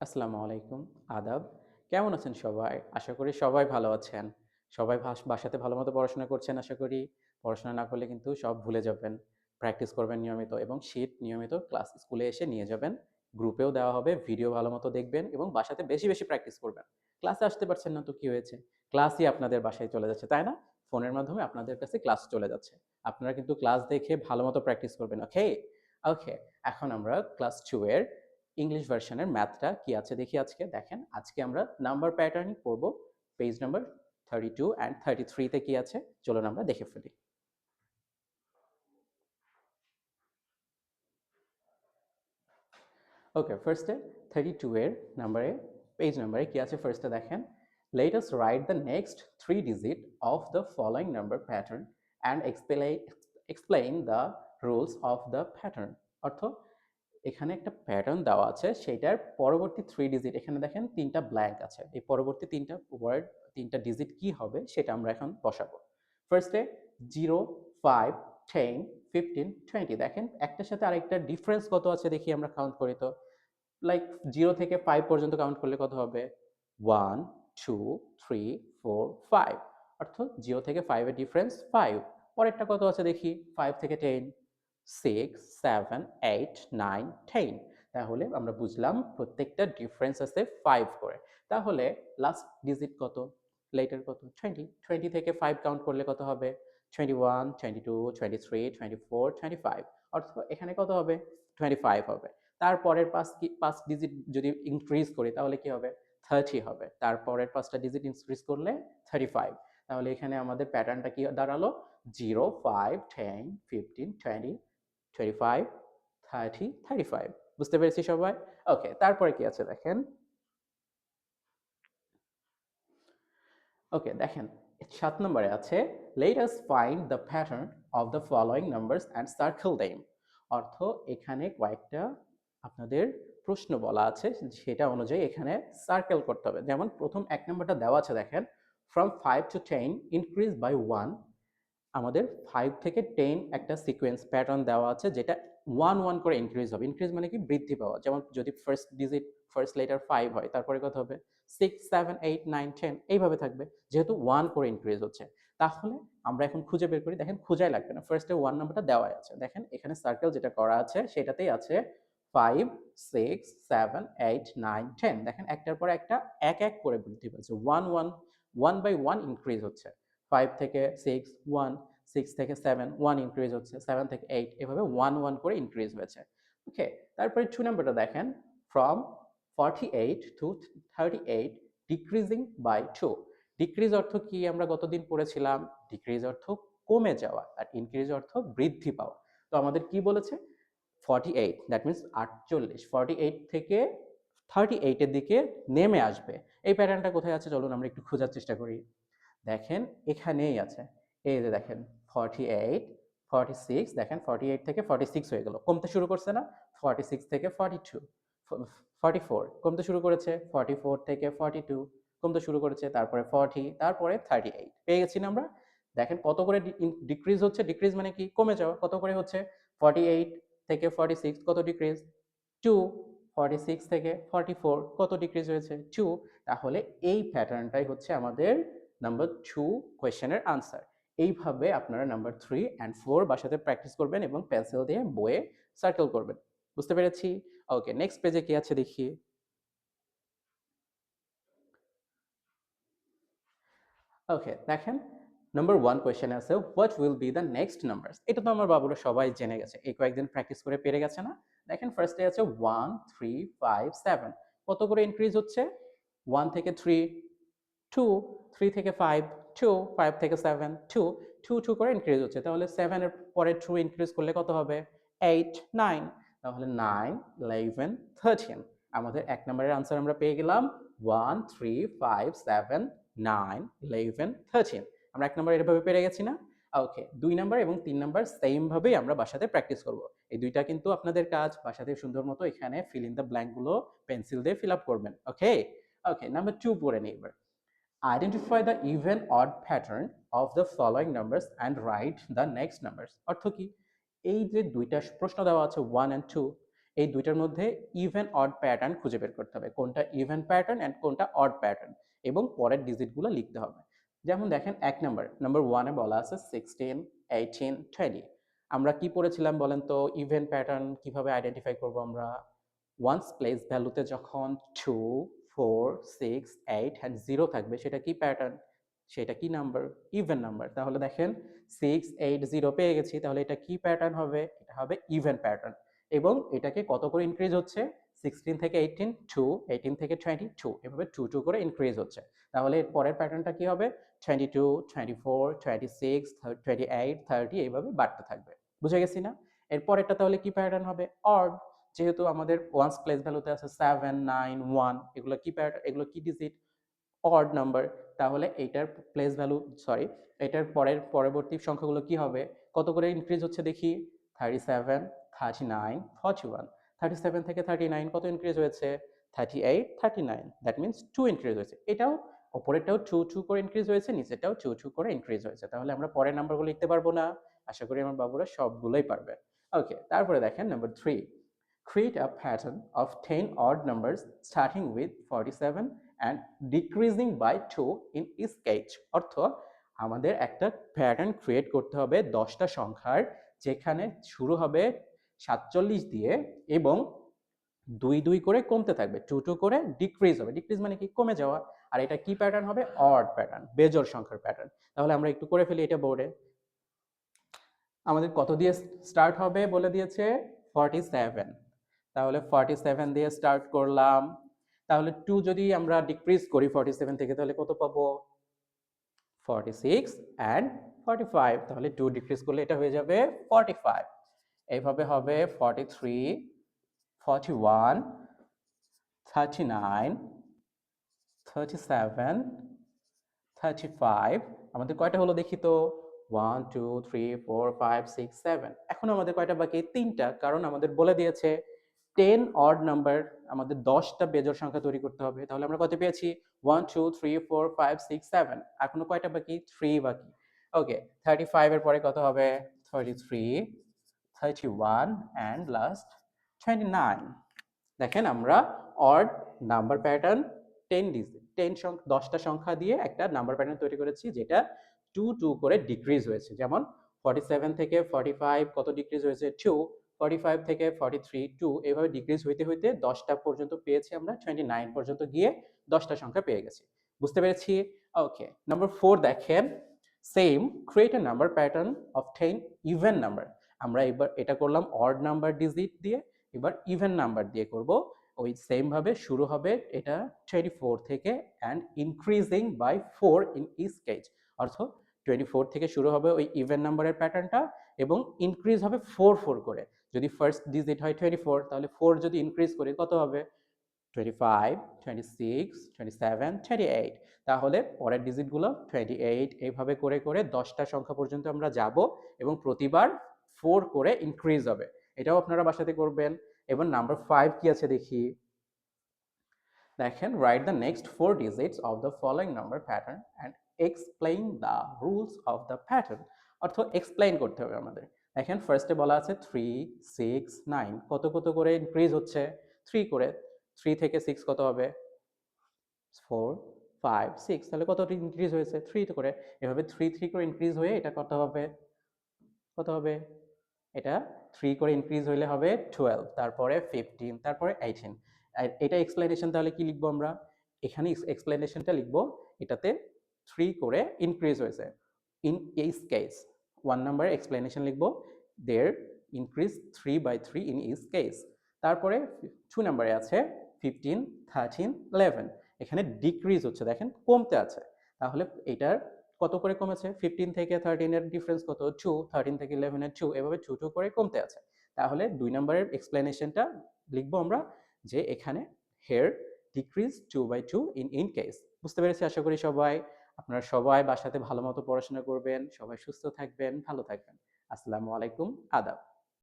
আসসালামু আলাইকুম, আদাব। কেমন আছেন সবাই? আশা করি সবাই ভালো আছেন। সবাই বাসাতে ভালোমতো পড়াশোনা করছেন আশা করি। পড়াশোনা না করলে কিন্তু সব ভুলে যাবেন। প্র্যাকটিস করবেন নিয়মিত এবং শীট নিয়মিত স্কুলে এসে নিয়ে যাবেন। গ্রুপেও দেওয়া হবে, ভিডিও ভালোমতো দেখবেন এবং বাসাতে বেশি, বেশি প্র্যাকটিস করবেন। ক্লাসে আসতে পারছেন না তো কি হয়েছে? ক্লাসই আপনাদের বাসায় চলে যাচ্ছে, তাই না? ফোনের মাধ্যমে আপনাদের কাছে ক্লাস চলে যাচ্ছে। আপনারা কিন্তু ক্লাস দেখে ভালোমতো প্র্যাকটিস করবেন, ওকে? ওকে, এখন আমরা ক্লাস 2 এর ইংলিশ ভার্সনের ম্যাথটা কি আছে দেখি আজকে। দেখেন, আজকে আমরা নাম্বার প্যাটার্নিং পড়ব। পেজ নাম্বার 32 অ্যান্ড 33 তে কি আছে চলুন আমরা দেখে ফেলি। ওকে, ফার্স্টে 32 এর নাম্বারে পেজ নাম্বারে কি আছে ফার্স্টে দেখেন, let us write the next 3 digit of the following number pattern and explain the rules of the pattern. অর্থ, এখানে একটা প্যাটার্ন দেওয়া আছে, সেটার পরবর্তী 3 ডিজিট এখানে দেখেন 3টা ব্ল্যাঙ্ক আছে। এই পরবর্তী 3টা ওয়ার্ড 3টা ডিজিট কি হবে সেটা আমরা এখন বসাবো। ফার্স্টে 0, 5, 10, 15, 20 দেখেন একটার সাথে আরেকটা ডিফারেন্স কত আছে দেখি আমরা কাউন্ট করি তো। লাইক 0 থেকে 5 পর্যন্ত কাউন্ট করলে কত হবে? 1, 2, 3, 4, 5। অর্থাৎ 0 থেকে 5 এর ডিফারেন্স 5। পরেরটা কত আছে দেখি? 5 থেকে 10, 6, 7, 8, 9, 10। তাহলে আমরা বুঝলাম প্রত্যেকটা ডিফারেন্স আছে 5 করে। তাহলে লাস্ট ডিজিট কত? লেটার কত? 20। 20 থেকে 5 কাউন্ট করলে কত হবে? 21, 22, 23, 24, 25। অর্থাৎ এখানে কত হবে? 25 হবে। তারপরের 5 ডিজিট যদি ইনক্রিজ করি তাহলে কি হবে? 30 হবে। তারপরের 5টা ডিজিট ইনক্রিজ করলে 35। তাহলে এখানে আমাদের প্যাটার্নটা কি দাঁড়ালো? 0, 5, 10, 15, 20, 25, 30, 35। বুঝতে পেরেছি সবাই? ওকে, তারপরে কি আছে দেখেন। ওকে, দেখেন 7 নম্বরে আছে, let us find the pattern of the following numbers and circle them. অর্থ, এখানে কয়েকটা আপনাদের প্রশ্ন বলা আছে, সেটা অনুযায়ী এখানে সার্কেল করতে হবে। যেমন প্রথম 1 নম্বরটা দেওয়া আছে দেখেন, ফ্রম 5 to 10 ইনক্রিজ বাই 1। আমাদের 5 থেকে 10 একটা সিকোয়েন্স প্যাটার্ন দেওয়া আছে, যেটা 1 করে ইনক্রিজ হবে। ইনক্রিজ মানে কি? বৃদ্ধি পাওয়া। যেমন যদি ফার্স্ট ডিজিট ফার্স্ট লেটার 5 হয়, তারপরে কত হবে? 6, 7, 8, 9, 10 এইভাবে থাকবে, যেহেতু 1 করে ইনক্রিজ হচ্ছে। তাহলে আমরা এখন খুঁজে বের করি। দেখেন, খুঁজাই লাগবে না, ফার্স্টে 1 নাম্বারটা দেওয়াই আছে। দেখেন এখানে সার্কেল যেটা করা আছে সেটাতেই আছে 5, 6, 7, 8, 9, 10। দেখেন একটার পর একটা এক এক করে বৃদ্ধি পাচ্ছে, 1 বাই 1 ইনক্রিজ হচ্ছে। 5 থেকে 6, 1, 6 থেকে 7, 1 ইনক্রিজ হচ্ছে, 7 থেকে 8 এভাবে 1 করে ইনক্রিজ হয়েছে। ওকে, তারপরে 2 নাম্বারটা দেখেন, from 48 to 38 decreasing by 2। Decrease অর্থ কি আমরা গতদিন পড়েছিলাম? ডিক্রিজ অর্থ কমে যাওয়া, আর ইনক্রিজ অর্থ বৃদ্ধি পাওয়া। তো আমাদের কি বলেছে? 48, দ্যাট মিনস 48, 48 থেকে 38 এর দিকে নেমে আসবে। এই প্যাটার্নটা কোথায় আছে চলুন আমরা একটু খোঁজার চেষ্টা করি। দেখেন এখানেই আছে। এই যে দেখেন 48, 46, দেখেন 48 থেকে 46 হয়ে গেল। কমতে শুরু করছে না? 46 থেকে 42, 44 কমতে শুরু করেছে, 44 থেকে 42 কমতে শুরু করেছে, তারপরে 40, তারপরে 38। পেয়ে গেছি না আমরা? দেখেন কত করে ডিক্রিজ হচ্ছে। ডিক্রিজ মানে কি? কমে যাওয়া। কত করে হচ্ছে? 48 থেকে 46 কত ডিক্রিজ? 2। 46 থেকে 44 কত ডিক্রিজ হয়েছে? 2। তাহলে এই প্যাটার্নটাই হচ্ছে আমাদের নাম্বার 2 কোয়েশ্চেনের আনসার। এইভাবে আপনারা নাম্বার 3 অ্যান্ড 4 বাসাতে প্র্যাকটিস করবেন এবং পেন্সিল দিয়ে বইয়ে সার্কেল করবেন। বুঝতে পেরেছি? ওকে, নেক্সট পেজে কি আছে দেখি। ওকে, দেখেন নাম্বার 1 কোয়েশ্চেনে আছে, what will be the next numbers. এটা তো আমার বাবুরা সবাই জেনে গেছে, এই কয়েকদিন প্র্যাকটিস করে পেরে গেছে না? দেখেন ফার্স্টে আছে 1, 3, 5, 7 কত করে ইনক্রিজ হচ্ছে? 1 থেকে 3, 2, 3 থেকে 5, 2, 5 থেকে 7, 2, 2 করে ইনক্রিজ হচ্ছে। তাহলে 7 এর পরে 2 ইনক্রিজ করলে কত হবে? 8, 9। তাহলে 9, 11, 13। আমাদের 1 নম্বরের আনসার আমরা পেয়ে গেলাম 1, 3, 5, 7, 9, 11, 13। আমরা 1 নম্বর এভাবে পেরে গেছি না? ওকে, 2 নাম্বার এবং 3 নাম্বার সেম ভাবেই আমরা বাসাতে প্র্যাকটিস করব। এই দুইটা কিন্তু আপনাদের কাজ, বাসাতে সুন্দর মতো এখানে ফিল ইন দ্য ব্ল্যাঙ্ক গুলো পেন্সিল দিয়ে ফিল আপ করবেন। ওকে? ওকে, নাম্বার 2 পড়ে নিই এবার। Identify the even odd pattern of the following numbers and write the next numbers। অর্থ কি? এই যে দুইটা প্রশ্ন দেওয়া আছে 1 and 2, এই দুইটার মধ্যে ইভেন অড প্যাটার্ন খুঁজে বের করতে হবে, কোনটা ইভেন প্যাটার্ন অ্যান্ড কোনটা অড প্যাটার্ন, এবং পরের ডিজিটগুলো লিখতে হবে। যেমন দেখেন এক নাম্বার ওয়ানে বলা আছে 16, 18, 20। আমরা কি পড়েছিলাম বলেন তো, ইভেন প্যাটার্ন কিভাবে আইডেন্টিফাই করব আমরা? ওয়ান্স প্লেস ভ্যালুতে যখন 2, 4, 6, 8 অ্যান্ড 0 থাকবে সেটা কি প্যাটার্ন, সেটা কি নাম্বার? Even number. তাহলে দেখেন 6, 8, 0 পেয়ে গেছি, তাহলে এটা কি প্যাটার্ন হবে? এটা হবে ইভেন প্যাটার্ন। এবং এটাকে কত করে ইনক্রিজ হচ্ছে? 16 থেকে 18 2, 18 থেকে 20 2, এভাবে 2 2 করে ইনক্রিজ হচ্ছে। তাহলে এর পরের প্যাটার্নটা কি হবে? 22, 24, 26, 28, 30 এইভাবে বাড়তে থাকবে। বুঝে গেছি না? এর পরেরটা তাহলে কি প্যাটার্ন হবে? অড। যেহেতু আমাদের ওয়ান্স প্লেস ভ্যালুতে আছে 7, 9, 1, এগুলো কি প্যাটার্ন, এগুলো কি ডিজিট? Odd number. তাহলে এইটার প্লেস ভ্যালু, সরি, এটার পরবর্তী সংখ্যাগুলো কি হবে? কত করে ইনক্রিজ হচ্ছে দেখি? 37, 39, 41। 37 থেকে 39 কত ইনক্রিজ হয়েছে? 38, 39। দ্যাট মিনস 2 ইনক্রিজ হয়েছে। এটাও উপরেরটাও 2 2 করে ইনক্রিজ হয়েছে, নিচেরটাও 2 2 করে ইনক্রিজ হয়েছে। তাহলে আমরা পরের নাম্বারগুলো লিখতে পারবো না? আশা করি আমার বাবুরা সবগুলোই পারবে। ওকে, তারপরে দেখেন number 3, create a pattern of 10 odd numbers starting with 47 and decreasing by 2 in each case। অর্থ আমাদের একটা প্যাটার্ন ক্রিয়েট করতে হবে 10টা সংখ্যার, যেখানে শুরু হবে 47 দিয়ে এবং 2 2 করে কমতে থাকবে, 2 2 করে ডিক্রিজ হবে। ডিক্রিজ মানে কি? কমে যাওয়া। আর এটা কি প্যাটার্ন হবে? অড প্যাটার্ন, বেজোড় সংখ্যার প্যাটার্ন। তাহলে আমরা একটু করে ফেলি এটা বোর্ডে। আমাদের কত দিয়ে স্টার্ট হবে বলে দিয়েছে? 47। তাহলে 47 দিয়ে স্টার্ট করলাম। তাহলে 2 যদি আমরা ডিক্রিজ করি 47 থেকে, তাহলে কত পাবো? 46 and 45। তাহলে 2 ডিক্রিজ করলে এটা হয়ে যাবে 45। এইভাবে হবে 43, 41, 39, 37, 35। আমাদের কয়টা হলো দেখি তো? 1 2 3 4 5 6 7। এখন আমাদের কয়টা বাকি? 3টা, কারণ আমাদের বলে দিয়েছে 10 অড নাম্বার, আমাদের 10টা বেজোড় সংখ্যা তৈরি করতে হবে। তাহলে আমরা কত পেয়েছি? 1 2 3 4 5 6 7। এখনো কয়টা বাকি? 3 বাকি। ওকে, 35 এর পরে কত হবে? 33, 31 and লাস্ট 29। দেখেন আমরা অড নাম্বার প্যাটার্ন 10 ডিজিট 10টা সংখ্যা দিয়ে একটা নাম্বার প্যাটার্ন তৈরি করেছি, যেটা 2 2 করে ডিক্রিজ হয়েছে। যেমন 47 থেকে 45 কত ডিক্রিজ হয়েছে? 2। 45 থেকে 43 2, এভাবে ডিক্রিজ হইতে হইতে 10টা পর্যন্ত পেয়েছি আমরা, 29 পর্যন্ত গিয়ে 10টা সংখ্যা পেয়ে গেছি। বুঝতে পেরেছি? ওকে, নাম্বার 4 দেখেন, same create a number pattern of 10 even number. আমরা এবার এটা করলাম অড নাম্বার ডিজিট দিয়ে, এবার ইভেন নাম্বার দিয়ে করব। ওই সেম ভাবে শুরু হবে এটা 24 থেকে and increasing by 4 in each case. অর্থ 24 থেকে শুরু হবে ওই ইভেন নাম্বারের প্যাটার্নটা এবং ইনক্রিজ হবে 4 4 করে। যদি ফার্স্ট ডিজিট হয় 24, তাহলে 4 যদি ইনক্রিজ করি কত হবে? 25, 26, 27, 28। তাহলে পরের ডিজিটগুলো 28, এইভাবে করে করে 10টা সংখ্যা পর্যন্ত আমরা যাব এবং প্রতিবার 4 করে ইনক্রিজ হবে। এটাও আপনারা বাসাতে করবেন। এবার নাম্বার 5 কি আছে দেখি। দেখেন, write the next 4 digits of the following number pattern and explain the rules of the pattern। অর্থ এক্সপ্লেইন করতে হবে আমাদের। দেখেন ফার্স্টে বলা আছে 3, 6, 9 কত কত করে ইনক্রিজ হচ্ছে? 3 করে। 3 থেকে 6 কত হবে? 4, 5, 6। তাহলে কত ইনক্রিজ হয়েছে? 3 করে। এভাবে 3 3 করে ইনক্রিজ হয়ে এটা কত হবে? কত হবে? এটা 3 করে ইনক্রিজ হইলে হবে 12, তারপরে 15, তারপরে 18। আর এটা এক্সপ্লেনেশন তাহলে কি লিখবো আমরা? এখানে এক্সপ্লেনেশনটা লিখবো, এটাতে 3 করে ইনক্রিজ হয়েছে। ইন ইচ কেস 1 নাম্বারে এক্সপ্লেনেশন লিখবো, there increase 3 by 3 in each case. তারপরে 2 নাম্বারে আছে 15, 13, 11। এখানে ডিক্রিজ হচ্ছে, দেখেন কমতে আছে। তাহলে এটার কত করে কমেছে? 15 থেকে 13 এর ডিফারেন্স কত? 2। 13 থেকে 11 এর 2, এভাবে 2 2 করে কমতে আছে। তাহলে 2 নম্বরের এক্সপ্লেনেশনটা লিখবো আমরা, যে এখানে here decrease 2 by 2 in case। বুঝতে পেরেছি আশা করি সবাই। আপনারা সবাই বাসাতে ভালো মতো পড়াশোনা করবেন, সবাই সুস্থ থাকবেন, ভালো থাকবেন। আসসালামু আলাইকুম, আদাব।